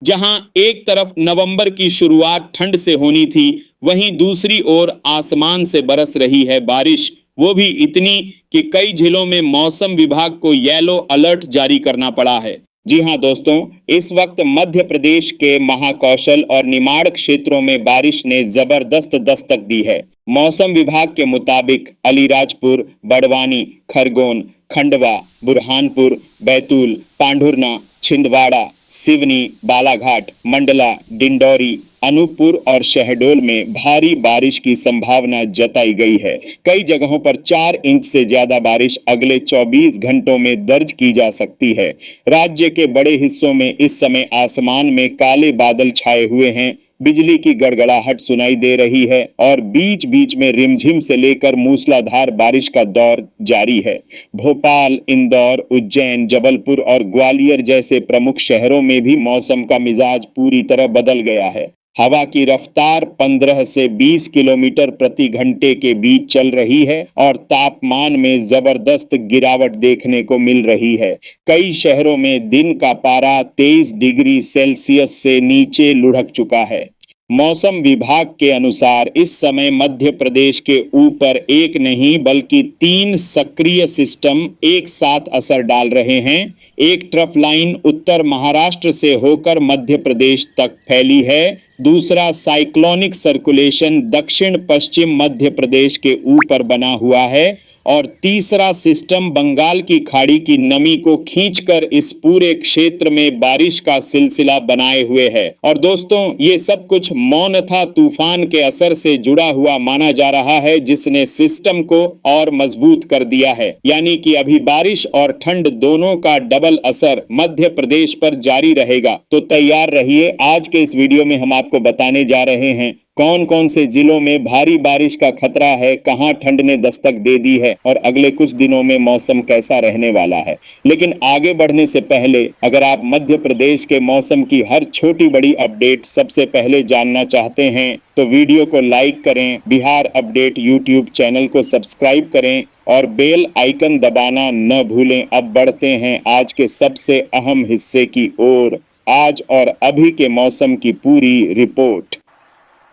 जहां एक तरफ नवंबर की शुरुआत ठंड से होनी थी, वहीं दूसरी ओर आसमान से बरस रही है बारिश, वो भी इतनी कि कई जिलों में मौसम विभाग को येलो अलर्ट जारी करना पड़ा है। जी हां दोस्तों, इस वक्त मध्य प्रदेश के महाकौशल और निमाड़ क्षेत्रों में बारिश ने जबरदस्त दस्तक दी है। मौसम विभाग के मुताबिक अलीराजपुर, बड़वानी, खरगोन, खंडवा, बुरहानपुर, बैतूल, पांढुर्ना, छिंदवाड़ा, सिवनी, बालाघाट, मंडला, डिंडौरी, अनूपपुर और शहडोल में भारी बारिश की संभावना जताई गई है। कई जगहों पर 4 इंच से ज्यादा बारिश अगले 24 घंटों में दर्ज की जा सकती है। राज्य के बड़े हिस्सों में इस समय आसमान में काले बादल छाए हुए हैं, बिजली की गड़गड़ाहट सुनाई दे रही है और बीच बीच में रिमझिम से लेकर मूसलाधार बारिश का दौर जारी है। भोपाल, इंदौर, उज्जैन, जबलपुर और ग्वालियर जैसे प्रमुख शहरों में भी मौसम का मिजाज पूरी तरह बदल गया है। हवा की रफ्तार 15 से 20 किलोमीटर प्रति घंटे के बीच चल रही है और तापमान में जबरदस्त गिरावट देखने को मिल रही है। कई शहरों में दिन का पारा 23 डिग्री सेल्सियस से नीचे लुढ़क चुका है। मौसम विभाग के अनुसार इस समय मध्य प्रदेश के ऊपर एक नहीं बल्कि 3 सक्रिय सिस्टम एक साथ असर डाल रहे हैं। एक ट्रफ लाइन उत्तर महाराष्ट्र से होकर मध्य प्रदेश तक फैली है, दूसरा साइक्लोनिक सर्कुलेशन दक्षिण पश्चिम मध्य प्रदेश के ऊपर बना हुआ है और तीसरा सिस्टम बंगाल की खाड़ी की नमी को खींचकर इस पूरे क्षेत्र में बारिश का सिलसिला बनाए हुए है। और दोस्तों, ये सब कुछ मौनथा तूफान के असर से जुड़ा हुआ माना जा रहा है, जिसने सिस्टम को और मजबूत कर दिया है। यानी कि अभी बारिश और ठंड दोनों का डबल असर मध्य प्रदेश पर जारी रहेगा। तो तैयार रहिए, आज के इस वीडियो में हम आपको बताने जा रहे हैं कौन कौन से जिलों में भारी बारिश का खतरा है, कहां ठंड ने दस्तक दे दी है और अगले कुछ दिनों में मौसम कैसा रहने वाला है। लेकिन आगे बढ़ने से पहले अगर आप मध्य प्रदेश के मौसम की हर छोटी बड़ी अपडेट सबसे पहले जानना चाहते हैं तो वीडियो को लाइक करें, बिहार अपडेट यूट्यूब चैनल को सब्सक्राइब करें और बेल आइकन दबाना न भूलें। अब बढ़ते हैं आज के सबसे अहम हिस्से की ओर, आज और अभी के मौसम की पूरी रिपोर्ट।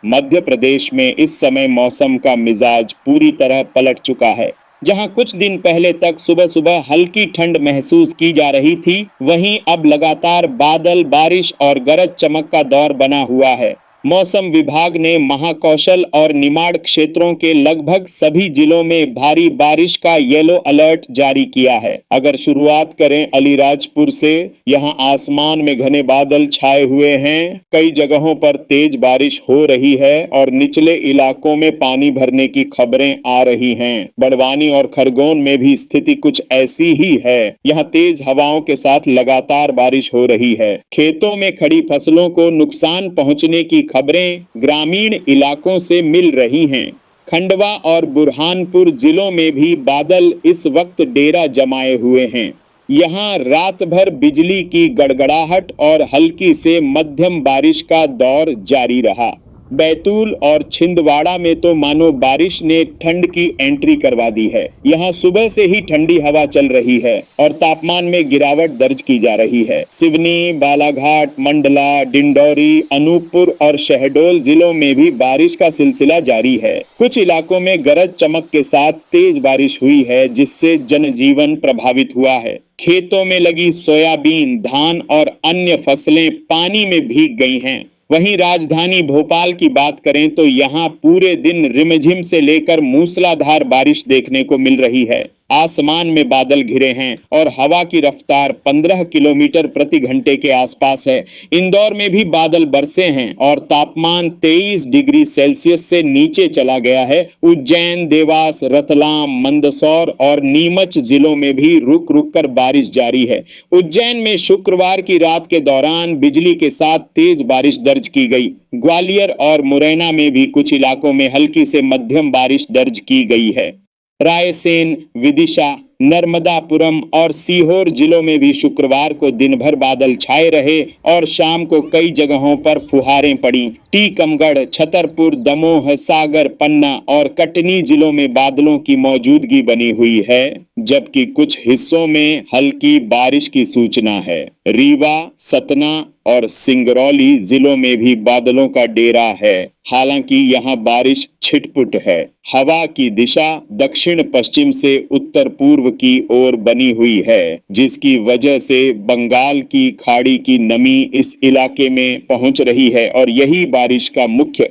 मध्य प्रदेश में इस समय मौसम का मिजाज पूरी तरह पलट चुका है। जहां कुछ दिन पहले तक सुबह सुबह हल्की ठंड महसूस की जा रही थी, वहीं अब लगातार बादल, बारिश और गरज चमक का दौर बना हुआ है। मौसम विभाग ने महाकौशल और निमाड़ क्षेत्रों के लगभग सभी जिलों में भारी बारिश का येलो अलर्ट जारी किया है। अगर शुरुआत करें अलीराजपुर से, यहां आसमान में घने बादल छाए हुए हैं, कई जगहों पर तेज बारिश हो रही है और निचले इलाकों में पानी भरने की खबरें आ रही हैं। बड़वानी और खरगोन में भी स्थिति कुछ ऐसी ही है। यहां तेज हवाओं के साथ लगातार बारिश हो रही है। खेतों में खड़ी फसलों को नुकसान पहुंचने की खबरें ग्रामीण इलाकों से मिल रही हैं। खंडवा और बुरहानपुर जिलों में भी बादल इस वक्त डेरा जमाए हुए हैं। यहां रात भर बिजली की गड़गड़ाहट और हल्की से मध्यम बारिश का दौर जारी रहा। बैतूल और छिंदवाड़ा में तो मानो बारिश ने ठंड की एंट्री करवा दी है। यहाँ सुबह से ही ठंडी हवा चल रही है और तापमान में गिरावट दर्ज की जा रही है। सिवनी, बालाघाट, मंडला, डिंडौरी, अनूपपुर और शहडोल जिलों में भी बारिश का सिलसिला जारी है। कुछ इलाकों में गरज चमक के साथ तेज बारिश हुई है, जिससे जनजीवन प्रभावित हुआ है। खेतों में लगी सोयाबीन, धान और अन्य फसलें पानी में भीग गई हैं। वहीं राजधानी भोपाल की बात करें तो यहाँ पूरे दिन रिमझिम से लेकर मूसलाधार बारिश देखने को मिल रही है। आसमान में बादल घिरे हैं और हवा की रफ्तार 15 किलोमीटर प्रति घंटे के आसपास है। इंदौर में भी बादल बरसे हैं और तापमान 23 डिग्री सेल्सियस से नीचे चला गया है। उज्जैन, देवास, रतलाम, मंदसौर और नीमच जिलों में भी रुक रुक कर बारिश जारी है। उज्जैन में शुक्रवार की रात के दौरान बिजली के साथ तेज बारिश दर्ज की गई। ग्वालियर और मुरैना में भी कुछ इलाकों में हल्की से मध्यम बारिश दर्ज की गई है। रायसेन, विदिशा, नर्मदापुरम और सीहोर जिलों में भी शुक्रवार को दिन भर बादल छाए रहे और शाम को कई जगहों पर फुहारें पड़ी। टीकमगढ़, छतरपुर, दमोह, सागर, पन्ना और कटनी जिलों में बादलों की मौजूदगी बनी हुई है, जबकि कुछ हिस्सों में हल्की बारिश की सूचना है। रीवा, सतना और सिंगरौली जिलों में भी बादलों का डेरा है, हालांकि यहाँ बारिश छिटपुट है। हवा की दिशा दक्षिण पश्चिम से उत्तर पूर्व की ओर बनी हुई है, जिसकी वजह से बंगाल की खाड़ी की नमी इस इलाके में पहुंच रही है और यही बारिश का मुख्य।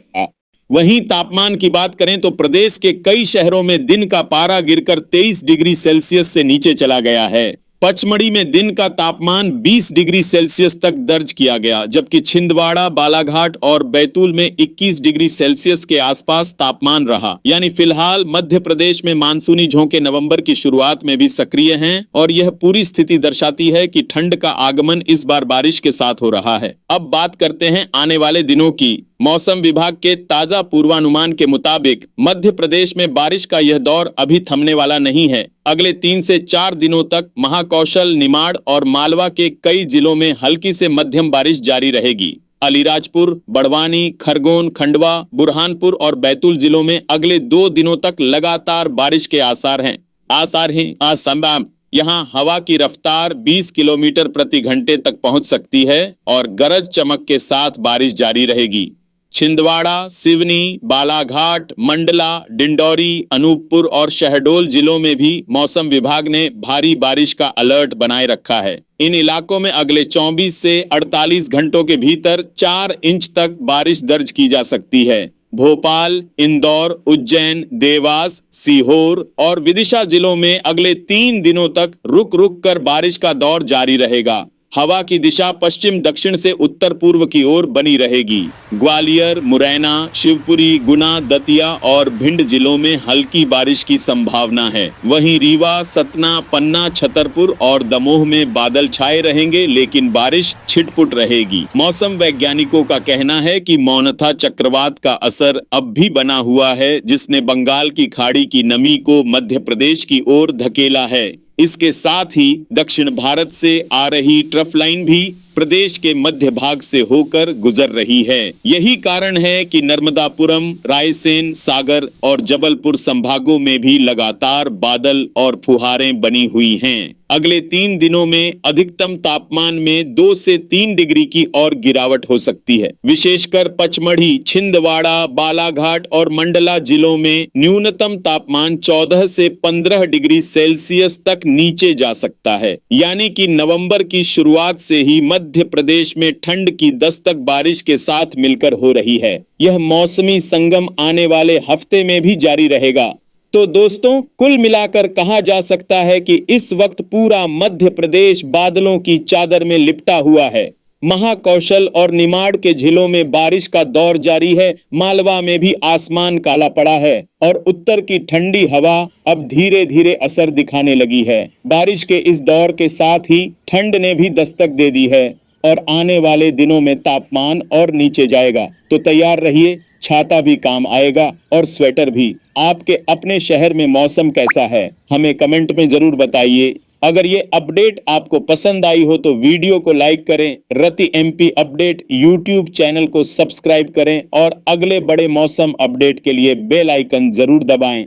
वहीं तापमान की बात करें तो प्रदेश के कई शहरों में दिन का पारा गिरकर 23 डिग्री सेल्सियस से नीचे चला गया है। पचमढ़ी में दिन का तापमान 20 डिग्री सेल्सियस तक दर्ज किया गया, जबकि छिंदवाड़ा, बालाघाट और बैतूल में 21 डिग्री सेल्सियस के आसपास तापमान रहा। यानी फिलहाल मध्य प्रदेश में मानसूनी झोंके नवंबर की शुरुआत में भी सक्रिय हैं और यह पूरी स्थिति दर्शाती है कि ठंड का आगमन इस बार बारिश के साथ हो रहा है। अब बात करते हैं आने वाले दिनों की। मौसम विभाग के ताजा पूर्वानुमान के मुताबिक मध्य प्रदेश में बारिश का यह दौर अभी थमने वाला नहीं है। अगले 3 से 4 दिनों तक महाकौशल, निमाड़ और मालवा के कई जिलों में हल्की से मध्यम बारिश जारी रहेगी। अलीराजपुर, बड़वानी, खरगोन, खंडवा, बुरहानपुर और बैतूल जिलों में अगले 2 दिनों तक लगातार बारिश के आसार हैं। असंभव यहाँ हवा की रफ्तार 20 किलोमीटर प्रति घंटे तक पहुंच सकती है और गरज चमक के साथ बारिश जारी रहेगी। छिंदवाड़ा, सिवनी, बालाघाट, मंडला, डिंडौरी, अनूपपुर और शहडोल जिलों में भी मौसम विभाग ने भारी बारिश का अलर्ट बनाए रखा है। इन इलाकों में अगले 24 से 48 घंटों के भीतर 4 इंच तक बारिश दर्ज की जा सकती है। भोपाल, इंदौर, उज्जैन, देवास, सीहोर और विदिशा जिलों में अगले 3 दिनों तक रुक रुक कर बारिश का दौर जारी रहेगा। हवा की दिशा पश्चिम दक्षिण से उत्तर पूर्व की ओर बनी रहेगी। ग्वालियर, मुरैना, शिवपुरी, गुना, दतिया और भिंड जिलों में हल्की बारिश की संभावना है। वहीं रीवा, सतना, पन्ना, छतरपुर और दमोह में बादल छाए रहेंगे, लेकिन बारिश छिटपुट रहेगी। मौसम वैज्ञानिकों का कहना है कि मौनथा चक्रवात का असर अब भी बना हुआ है, जिसने बंगाल की खाड़ी की नमी को मध्य प्रदेश की ओर धकेला है। इसके साथ ही दक्षिण भारत से आ रही ट्रफ लाइन भी प्रदेश के मध्य भाग से होकर गुजर रही है। यही कारण है कि नर्मदापुरम, रायसेन, सागर और जबलपुर संभागों में भी लगातार बादल और फुहारें बनी हुई हैं। अगले 3 दिनों में अधिकतम तापमान में 2 से 3 डिग्री की और गिरावट हो सकती है। विशेषकर पचमढ़ी, छिंदवाड़ा, बालाघाट और मंडला जिलों में न्यूनतम तापमान 14 से 15 डिग्री सेल्सियस तक नीचे जा सकता है। यानी कि नवंबर की शुरुआत से ही मध्य प्रदेश में ठंड की दस्तक बारिश के साथ मिलकर हो रही है। यह मौसमी संगम आने वाले हफ्ते में भी जारी रहेगा। तो दोस्तों, कुल मिलाकर कहा जा सकता है कि इस वक्त पूरा मध्य प्रदेश बादलों की चादर में लिपटा हुआ है। महाकौशल और निमाड़ के जिलों में बारिश का दौर जारी है। मालवा में भी आसमान काला पड़ा है और उत्तर की ठंडी हवा अब धीरे धीरे असर दिखाने लगी है। बारिश के इस दौर के साथ ही ठंड ने भी दस्तक दे दी है और आने वाले दिनों में तापमान और नीचे जाएगा। तो तैयार रहिए, छाता भी काम आएगा और स्वेटर भी। आपके अपने शहर में मौसम कैसा है, हमें कमेंट में जरूर बताइए। अगर ये अपडेट आपको पसंद आई हो तो वीडियो को लाइक करें, रति एमपी अपडेट यूट्यूब चैनल को सब्सक्राइब करें और अगले बड़े मौसम अपडेट के लिए बेल आइकन जरूर दबाएं।